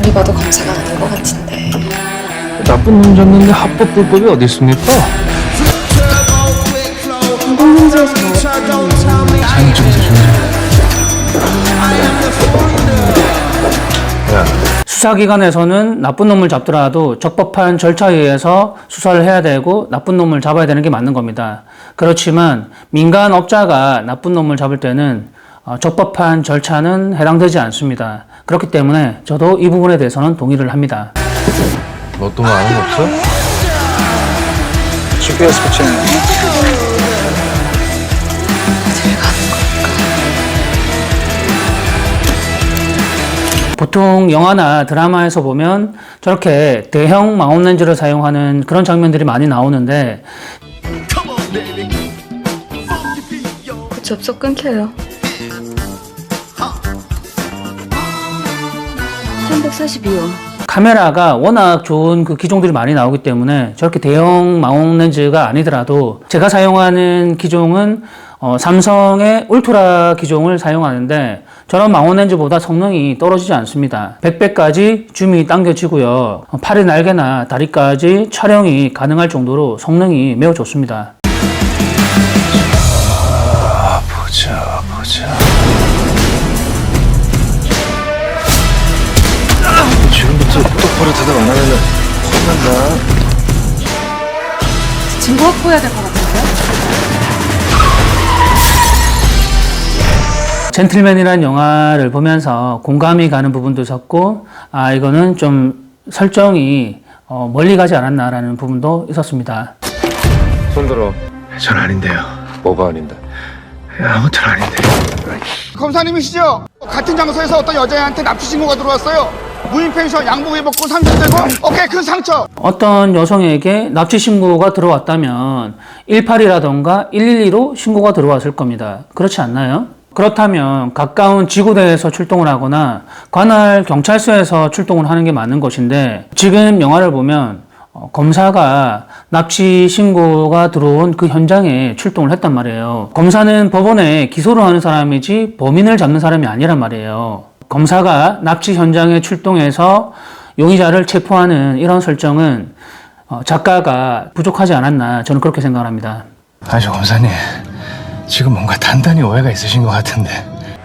아무리 봐도 검사가 아닌 것 같은데. 나쁜 놈 잡는데 합법 불법이 어디 있습니까? 공공지에서 나왔던 사진 찍어서 주세요. 수사기관에서는 나쁜 놈을 잡더라도 적법한 절차에 의해서 수사를 해야 되고 나쁜 놈을 잡아야 되는 게 맞는 겁니다. 그렇지만 민간 업자가 나쁜 놈을 잡을 때는 적법한 절차는 해당되지 않습니다. 그렇기 때문에 저도 이 부분에 대해서는 동의를 합니다. 너 또 뭐 아는 거 없어? GPS 붙이는 보통 영화나 드라마에서 보면 저렇게 대형 망원렌즈를 사용하는 그런 장면들이 많이 나오는데 접속 끊겨요. 342호. 카메라가 워낙 좋은 그 기종들이 많이 나오기 때문에 저렇게 대형 망원렌즈가 아니더라도 제가 사용하는 기종은 삼성의 울트라 기종을 사용하는데 저런 망원렌즈보다 성능이 떨어지지 않습니다. 100배까지 줌이 당겨지고요. 팔의 날개나 다리까지 촬영이 가능할 정도로 성능이 매우 좋습니다. 보자. 지금부터 똑바로 대답 안 하면 혼난다. 증거 확보해야 될 것 같은데요? 젠틀맨이라는 영화를 보면서 공감이 가는 부분도 있었고 이거는 좀 설정이 멀리 가지 않았나라는 부분도 있었습니다. 손 들어. 전 아닌데요. 뭐가 아닌데? 아무튼 아닌데. 검사님이시죠? 같은 장소에서 어떤 여자애한테 납치 신고가 들어왔어요. 무인 펜션 양복 입었고 상처되고 어깨에 큰 상처. 어떤 여성에게 납치 신고가 들어왔다면 18이라던가 112로 신고가 들어왔을 겁니다. 그렇지 않나요? 그렇다면 가까운 지구대에서 출동을 하거나 관할 경찰서에서 출동을 하는 게 맞는 것인데 지금 영화를 보면 검사가 납치 신고가 들어온 그 현장에 출동을 했단 말이에요. 검사는 법원에 기소를 하는 사람이지 범인을 잡는 사람이 아니란 말이에요. 검사가 납치 현장에 출동해서 용의자를 체포하는 이런 설정은 작가가 부족하지 않았나 저는 그렇게 생각을 합니다. 아저 검사님, 지금 뭔가 단단히 오해가 있으신 것 같은데.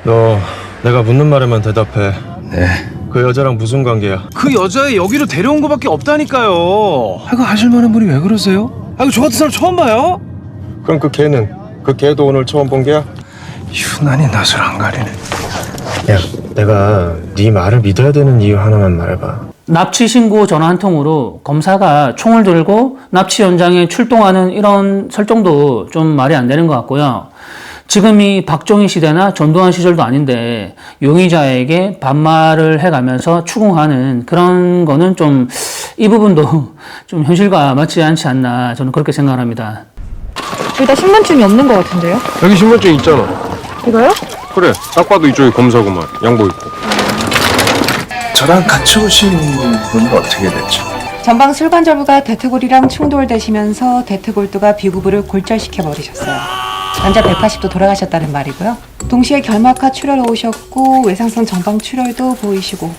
너 내가 묻는 말에만 대답해. 네. 그 여자랑 무슨 관계야? 그 여자애 여기로 데려온 거밖에 없다니까요. 아이고 하실 만한 분이 왜 그러세요? 아이고 저 같은 사람 처음 봐요. 그럼 그 걔는? 그 걔도 오늘 처음 본 게야? 유난히 낯을 안 가리네. 야, 내가 네 말을 믿어야 되는 이유 하나만 말해봐. 납치 신고 전화 한 통으로 검사가 총을 들고 납치 현장에 출동하는 이런 설정도 좀 말이 안 되는 것 같고요. 지금이 박정희 시대나 전두환 시절도 아닌데 용의자에게 반말을 해가면서 추궁하는 그런 거는 좀 이 부분도 좀 현실과 맞지 않지 않나 저는 그렇게 생각합니다. 일단 신분증이 없는 것 같은데요? 여기 신분증 있잖아. 이거요? 그래, 딱 봐도 이쪽이 검사구만. 양복 입고. 저랑 같이 오신 분은 어떻게 됐죠? 전방 술관절부가 대퇴골이랑 충돌되시면서 대퇴골두가 비구부를 골절시켜버리셨어요. 환자 180도 돌아가셨다는 말이고요. 동시에 결막하 출혈 오셨고 외상성 정방 출혈도 보이시고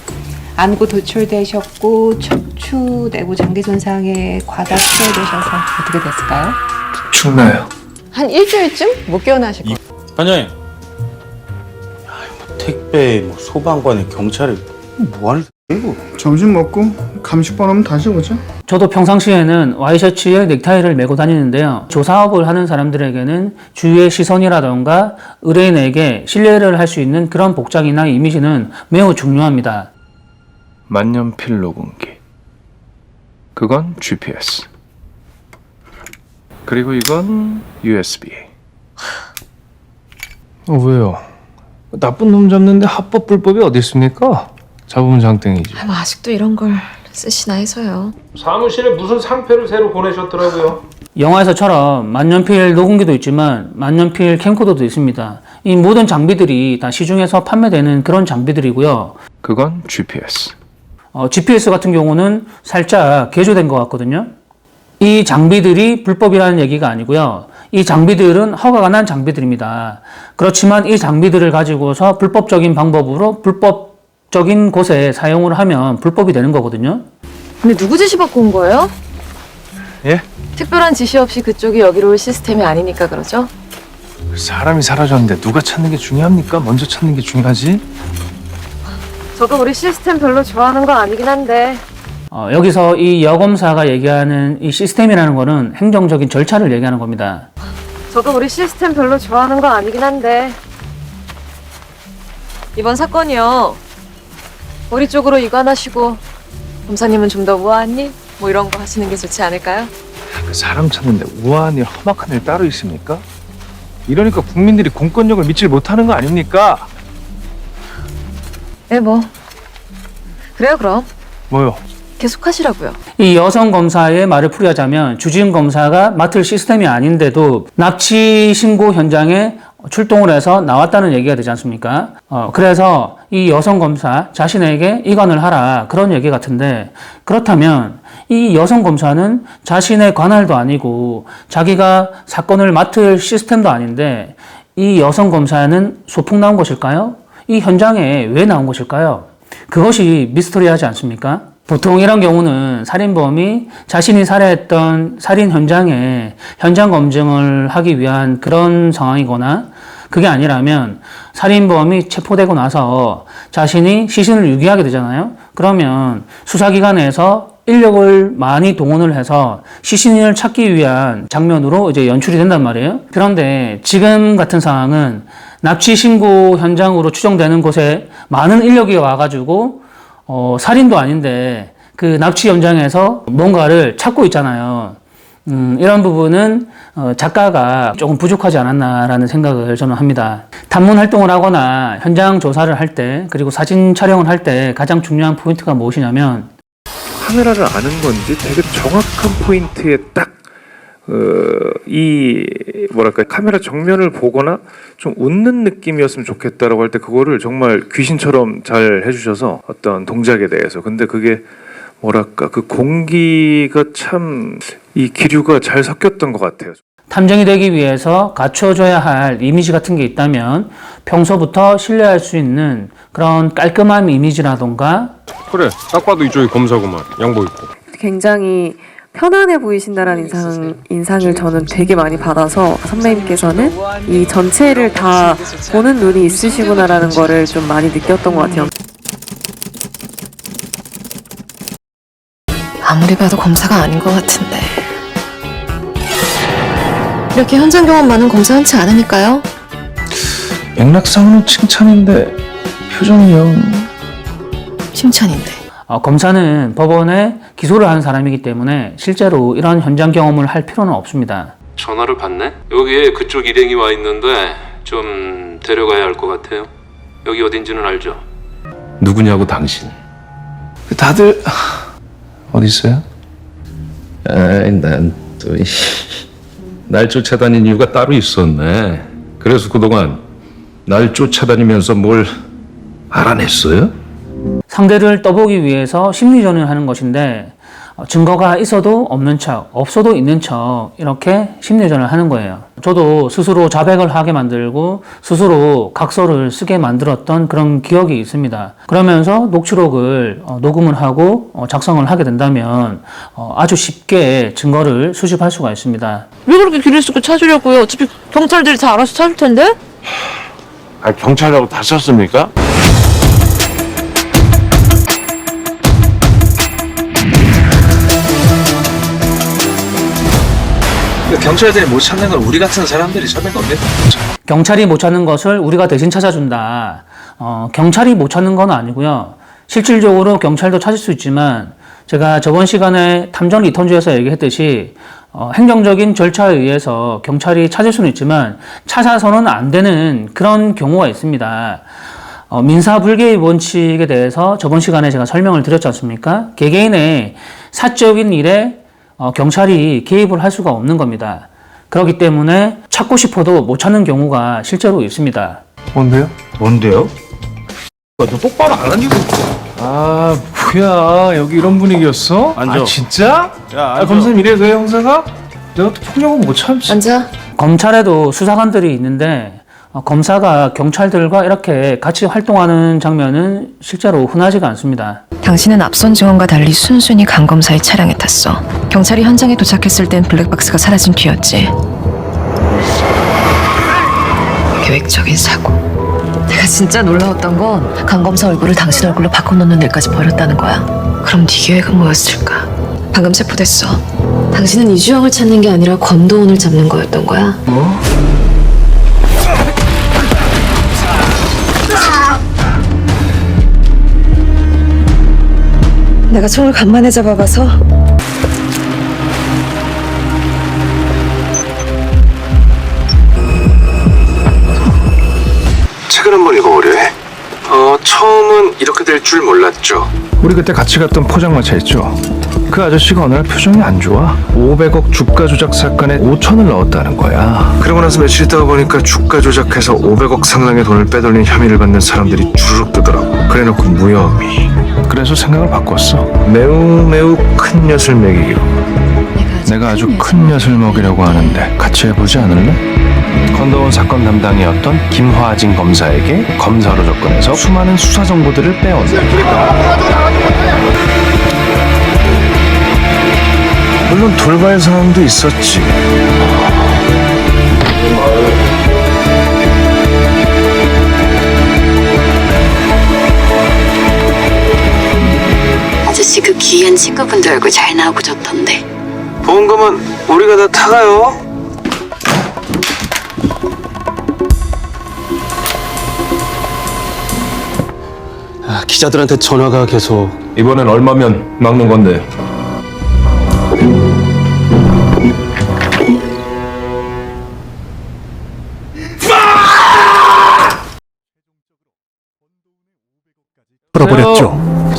안구 도출되셨고 척추 내부 장기 손상에 과다 출혈되셔서 어떻게 됐을까요? 죽나요? 한 일주일쯤 못 깨어나실 거예요. 반장님. 택배, 소방관에 경찰에 뭐하는 이거? 점심 먹고 감식번 하면 다시 오죠. 저도 평상시에는 와이셔츠에 넥타이를 메고 다니는데요. 조사업을 하는 사람들에게는 주위의 시선이라던가 의뢰인에게 신뢰를 할 수 있는 그런 복장이나 이미지는 매우 중요합니다. 만년필 녹음기. 그건 GPS. 그리고 이건 USB. 왜요? 나쁜 놈 잡는데 합법 불법이 어디 있습니까? 잡으면 장땡이지. 뭐 아직도 이런 걸 쓰시나 해서요. 사무실에 무슨 상표를 새로 보내셨더라고요. 영화에서처럼 만년필 녹음기도 있지만 만년필 캠코더도 있습니다. 이 모든 장비들이 다 시중에서 판매되는 그런 장비들이고요. 그건 GPS. GPS 같은 경우는 살짝 개조된 것 같거든요. 이 장비들이 불법이라는 얘기가 아니고요. 이 장비들은 허가가 난 장비들입니다. 그렇지만 이 장비들을 가지고서 불법적인 방법으로 불법 적인 곳에 사용을 하면 불법이 되는 거거든요. 근데 누구 지시 받고 온 거예요? 예? 특별한 지시 없이 그쪽이 여기로 올 시스템이 아니니까 그러죠? 사람이 사라졌는데 누가 찾는 게 중요합니까? 먼저 찾는 게 중요하지? 저도 우리 시스템 별로 좋아하는 거 아니긴 한데 여기서 이 여검사가 얘기하는 이 시스템이라는 거는 행정적인 절차를 얘기하는 겁니다. 저도 우리 시스템 별로 좋아하는 거 아니긴 한데 이번 사건이요 우리 쪽으로 이관하시고 검사님은 좀 더 우아한 일? 뭐 이런 거 하시는 게 좋지 않을까요? 그 사람 찾는데 우아한 일, 험악한 일 따로 있습니까? 이러니까 국민들이 공권력을 믿질 못하는 거 아닙니까? 네 뭐 그래요 그럼 뭐요? 계속 하시라고요. 이 여성 검사의 말을 풀이하자면 주지은 검사가 맡을 시스템이 아닌데도 납치 신고 현장에 출동을 해서 나왔다는 얘기가 되지 않습니까? 그래서 이 여성 검사 자신에게 이관을 하라 그런 얘기 같은데 그렇다면 이 여성 검사는 자신의 관할도 아니고 자기가 사건을 맡을 시스템도 아닌데 이 여성 검사는 소풍 나온 것일까요? 이 현장에 왜 나온 것일까요? 그것이 미스터리하지 않습니까? 보통 이런 경우는 살인범이 자신이 살해했던 살인 현장에 현장 검증을 하기 위한 그런 상황이거나 그게 아니라면 살인범이 체포되고 나서 자신이 시신을 유기하게 되잖아요. 그러면 수사기관에서 인력을 많이 동원을 해서 시신을 찾기 위한 장면으로 이제 연출이 된단 말이에요. 그런데 지금 같은 상황은 납치 신고 현장으로 추정되는 곳에 많은 인력이 와가지고 살인도 아닌데 그 납치 현장에서 뭔가를 찾고 있잖아요. 이런 부분은 작가가 조금 부족하지 않았나라는 생각을 저는 합니다. 단문 활동을 하거나 현장 조사를 할 때 그리고 사진 촬영을 할 때 가장 중요한 포인트가 무엇이냐면 카메라를 아는 건지 되게 정확한 포인트에 딱 이 뭐랄까 카메라 정면을 보거나 좀 웃는 느낌이었으면 좋겠다라고 할 때 그거를 정말 귀신처럼 잘 해주셔서 어떤 동작에 대해서 근데 그게 뭐랄까 그 공기가 참 이 기류가 잘 섞였던 것 같아요. 탐정이 되기 위해서 갖춰줘야 할 이미지 같은 게 있다면 평소부터 신뢰할 수 있는 그런 깔끔한 이미지라던가 그래 딱 봐도 이쪽이 검사구만 양복 입고 굉장히 편안해 보이신다라는 인상을 저는 되게 많이 받아서 선배님께서는 이 전체를 다 보는 눈이 있으시구나라는 거를 좀 많이 느꼈던 것 같아요. 아무리 봐도 검사가 아닌 것 같은데 이렇게 현장 경험 많은 검사 흔치 않으니까요. 맥락상으로는 칭찬인데 표정이 영 칭찬인데 검사는 법원에 기소를 한 사람이기 때문에 실제로 이런 현장 경험을 할 필요는 없습니다. 전화를 받네? 여기에 그쪽 일행이 와 있는데 좀 데려가야 할 것 같아요. 여기 어딘지는 알죠? 누구냐고 당신? 다들 어디 있어요? 난 또 날 쫓아다닌 이유가 따로 있었네. 그래서 그동안 날 쫓아다니면서 뭘 알아냈어요? 상대를 떠보기 위해서 심리전을 하는 것인데 증거가 있어도 없는 척, 없어도 있는 척 이렇게 심리전을 하는 거예요. 저도 스스로 자백을 하게 만들고 스스로 각서를 쓰게 만들었던 그런 기억이 있습니다. 그러면서 녹취록을 녹음을 하고 작성을 하게 된다면 아주 쉽게 증거를 수집할 수가 있습니다. 왜 그렇게 길을 쓰고 찾으려고요? 어차피 경찰들이 다 알아서 찾을 텐데? 아, 경찰하고 다 썼습니까? 경찰들이 못 찾는 걸 우리 같은 사람들이 찾는 겁니다. 경찰이 못 찾는 것을 우리가 대신 찾아준다. 경찰이 못 찾는 건 아니고요. 실질적으로 경찰도 찾을 수 있지만 제가 저번 시간에 탐정 리턴즈에서 얘기했듯이 행정적인 절차에 의해서 경찰이 찾을 수는 있지만 찾아서는 안 되는 그런 경우가 있습니다. 민사불개의 원칙에 대해서 저번 시간에 제가 설명을 드렸지 않습니까? 개개인의 사적인 일에 경찰이 개입을 할 수가 없는 겁니다. 그렇기 때문에 찾고 싶어도 못 찾는 경우가 실제로 있습니다. 뭔데요? 뭔데요? 너 똑바로 안 하니? 아 뭐야 여기 이런 분위기였어? 앉아. 아 진짜? 야, 아, 앉아. 검사님 이래도 돼요 형사가? 내가 또 폭력은 못 참지. 앉아. 검찰에도 수사관들이 있는데 검사가 경찰들과 이렇게 같이 활동하는 장면은 실제로 흔하지가 않습니다. 당신은 앞선 증언과 달리 순순히 강 검사의 차량에 탔어. 경찰이 현장에 도착했을 땐 블랙박스가 사라진 뒤였지. 계획적인 사고. 내가 진짜 놀라웠던 건 강 검사 얼굴을 당신 얼굴로 바꿔놓는 일까지 벌였다는 거야. 그럼 네 계획은 뭐였을까? 방금 체포됐어. 당신은 이주영을 찾는 게 아니라 권도훈을 잡는 거였던 거야. 뭐? 내가 총을 간만에 잡아봐서 책을 한번 읽어보려 해. 처음은 이렇게 될 줄 몰랐죠. 우리 그때 같이 갔던 포장마차 있죠. 그 아저씨가 어느 날 표정이 안 좋아. 500억 주가 조작 사건에 5천을 넣었다는 거야. 그러고 나서 며칠 있다가 보니까 주가 조작해서 500억 상당의 돈을 빼돌린 혐의를 받는 사람들이 주르륵 뜨더라고. 그래놓고 무혐의. 그래서 생각을 바꿨어. 매우 큰 엿을 먹이기로. 내가 아주 큰 엿을 먹이려고 하는데 같이 해보지 않을래? 건더원 사건 담당이었던 김화진 검사에게 검사로 접근해서 수많은 수사 정보들을 빼온다. 물론 돌발 상황도 있었지. 아저씨 그 귀한 친구분들 얼굴 잘 나오고 좋던데. 보험금은 우리가 다 타가요. 기자들한테 전화가 계속. 이번엔 얼마면 막는 건데? 풀어버렸죠.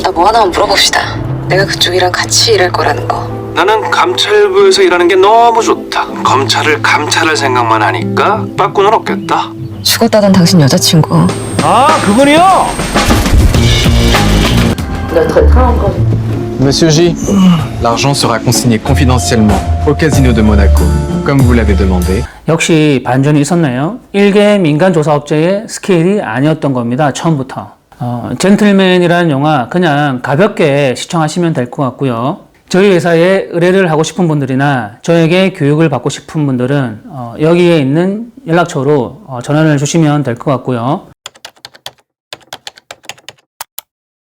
나 뭐 하나만 물어봅시다. 내가 그쪽이랑 같이 일할 거라는 거. 나는 감찰부에서 일하는 게 너무 좋다. 검찰을 감찰할 생각만 하니까 빠꾸는 없겠다. 죽었다던 당신 여자친구. 아, 그분이요? Monsieur J, l'argent sera consigné confidentiellement au casino de Monaco, comme vous l'avez demandé. 역시 반전이 있었네요. 일개 민간 조사업체의 스케일이 아니었던 겁니다. 처음부터. 젠틀맨이라는 영화 그냥 가볍게 시청하시면 될 것 같고요. 저희 회사에 의뢰를 하고 싶은 분들이나 저에게 교육을 받고 싶은 분들은 여기에 있는 연락처로 전화를 주시면 될 것 같고요.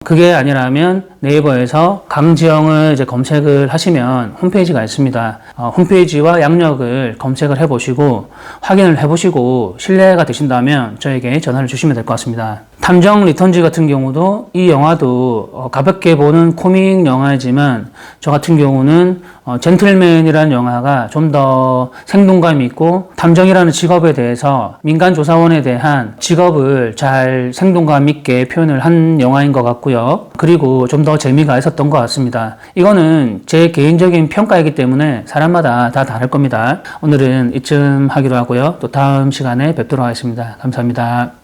그게 아니라면 네이버에서 강지영을 이제 검색을 하시면 홈페이지가 있습니다. 홈페이지와 양력을 검색을 해보시고 확인을 해보시고 신뢰가 되신다면 저에게 전화를 주시면 될 것 같습니다. 탐정 리턴즈 같은 경우도 이 영화도 가볍게 보는 코믹 영화이지만 저 같은 경우는 젠틀맨이라는 영화가 좀 더 생동감이 있고 탐정이라는 직업에 대해서 민간 조사원에 대한 직업을 잘 생동감 있게 표현을 한 영화인 것 같고요. 그리고 좀 더 재미가 있었던 것 같습니다. 이거는 제 개인적인 평가이기 때문에 사람마다 다 다를 겁니다. 오늘은 이쯤 하기로 하고요. 또 다음 시간에 뵙도록 하겠습니다. 감사합니다.